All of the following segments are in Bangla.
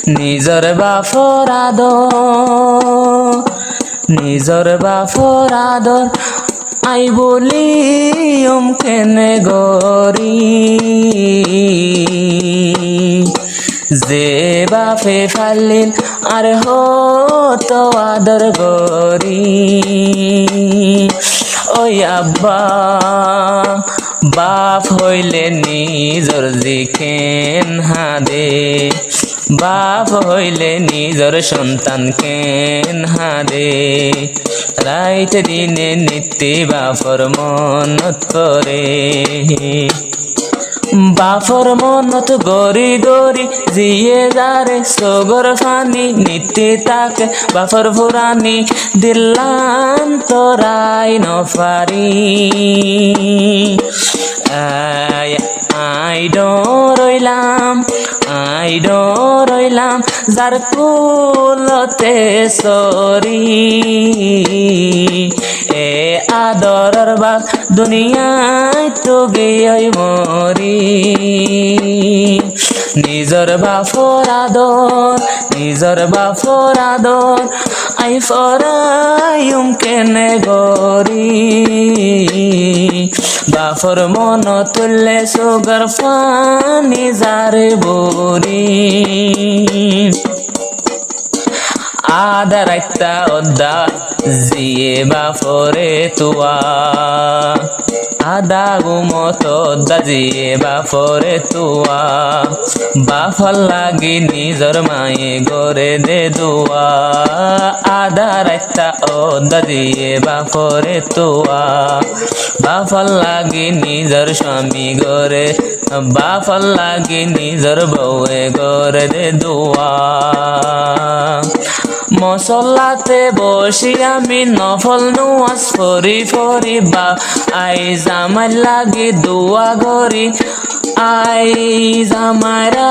নিজর বাপর আদর, নিজর বাপর আদর আই বলি কেনে গরি। যে বাপে ফালিল আর হতো আদর গরি। ওই আব্বা বাপ হইলে নিজর জিকেন হাদে, বাপ হইলে নিজর সন্তান কেন হাদে। রাইত দিনে নিত্যি বাপর মনত করে, বাপর মনত গরি গরি জিয়ে যারে সগর ফানি। নিত্যি তাকে বাপর ফুরানি দিলাম তোরাই নফারি। আই ডরইলাম, আই ডরইলাম যার কুলতে সরি। এ আদরর বাপ দুনিয়ায় তো গিয়ে মরি। নিজর বাপর আদর, নিজর বাপর আদর আই ফরাইম কেনে গরি। বাপর মন তুললে সুগর ফানি যারে বরি। আদা রাইতা অদ্দা জিয়ে বাপরে তুয়া, আদা গুমত অদ্দা জিয়ে বাপরে তুয়া। বাপর লাগি নিজর মায়ে গরে দে দুয়া। আদা রাইতা অদ্দা জিয়ে বাপরে তুয়া। বাপর লাগি নিজর স্বামী গরে, বাপর লাগি নিজর বউয়ে গরে দে দুয়া। মসল্লাতে বসি আমি নফল নুয়াজ ফরি ফরি বা আই জামাই লাগি দুয়া গরি। আই জামাইরা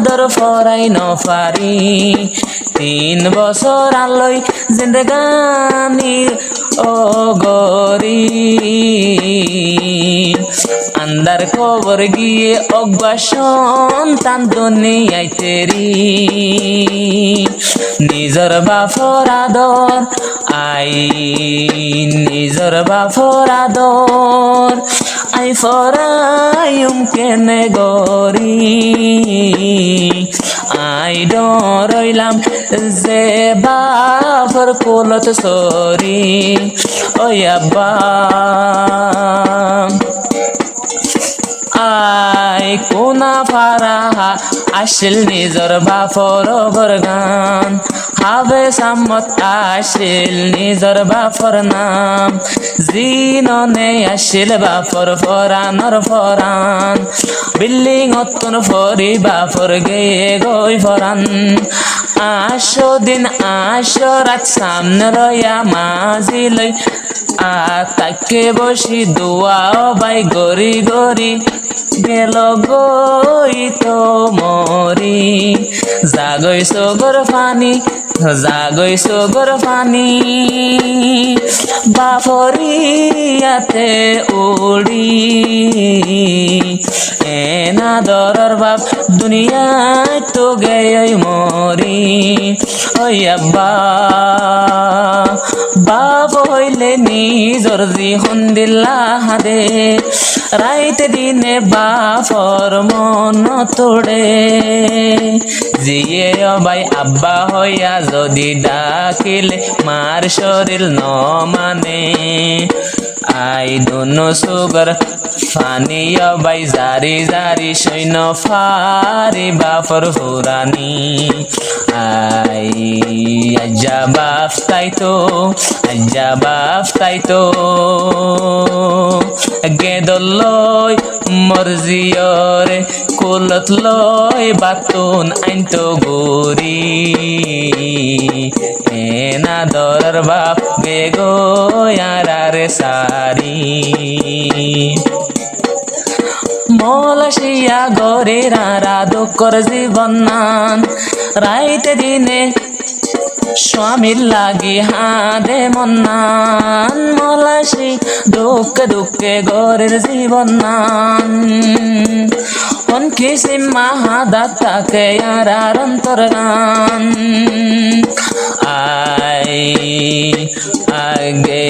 দর ফরাই নফারি। 3 বছর আলোই জিন্দেগানির ও গরি। আন্দার খবর গিয়ে অগবা সন্তান দুনিয়ায় তেরি। নিজর বাপর আদর আই, নিজর বাপর আদর আই ফরাইম কেনে গরি। আই ডরইলাম যে বাপর কোলত সরি। ওই আব্বা আই কোনা ফারা আসিল নিজর বাপর বরগান। হাবে সামত আসিল নিজর বাপর নাম। জিননে আসিল বাপর ফরানর ফরান। বিল্ডিং অতন ফরি বাপর গেয়ে গই ফরান। 8 দিন 8 রাত সামনে রয়া মাঝি লই। তাকে বসি দুয়া বাই গরি গরি। গেল গই তো মরি। জাগই সগর ফানি, জাগই সগর ফানি। বাপরিয়াতে উড়ি। এনা দরর বাপ দুনিয়ায় তো গেই মরি। ওই আব্বা বাপ হইলে নিজর জীবন দিলা হাদে। রাইতে দিনে বাপর মন তোড়ে। জিয়ে অবাই আব্বা হইয়া যদি ডাকিলে মার শরীর ন মানে। আই দোনো সুগর ফানি অবাই জারি জারি সৈন্য ফারি বাপর ফুরানি। আই আজ্জা বাপ তাইতো, আজ্জা বাপ তাইতো। গেদল লই মর্জিয়রে কুলত লই বাতুন আইনতো গরি। এনা দরর বাপ গে গো আরে সারি। মলসিয়া গরে রারা দুঃখর জীবন নান। রাইতে দিনে স্বামীর লাগি হাদে মন্নান। মলাসি দুঃখে দুঃখে গরের জীবন নান। কোন কিসিম মাহাদাত তাকে আর অন্তর গান আগে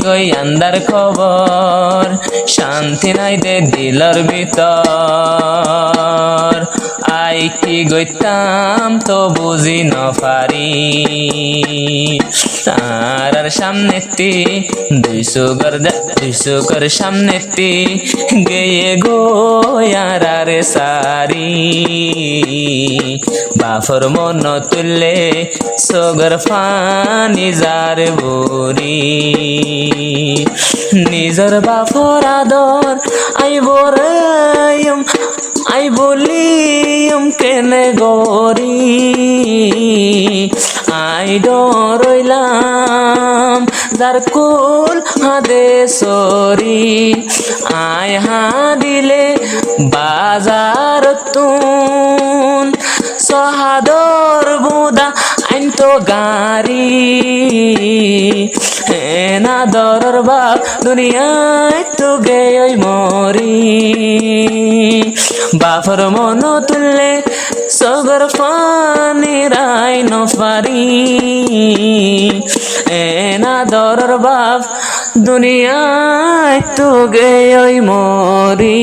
গই আন্দার খবর শান্তি নাই দে দিলর ভিতর আই কি গইতাম তো বুঝি ন পারি তার সামনেতি দুই সুগর সামনেতি গেয়ে গো রে সারি বাফর মন তুললে সগর ফানি যার বুরি নিজর বাফর আদর আই বলিম কেনে গরি আই ডরইলাম যার কুল হাদে সরি আই হাদিলে বাজার তুন সহাদর বুদা আইন তো গারি না দরর বাপ দুনিয়ায় তো গেই মরি বাফর মন তুললে সগর ফানি রাই নফারি না দরর বাপ দুনিয়ায় তো গেই মরি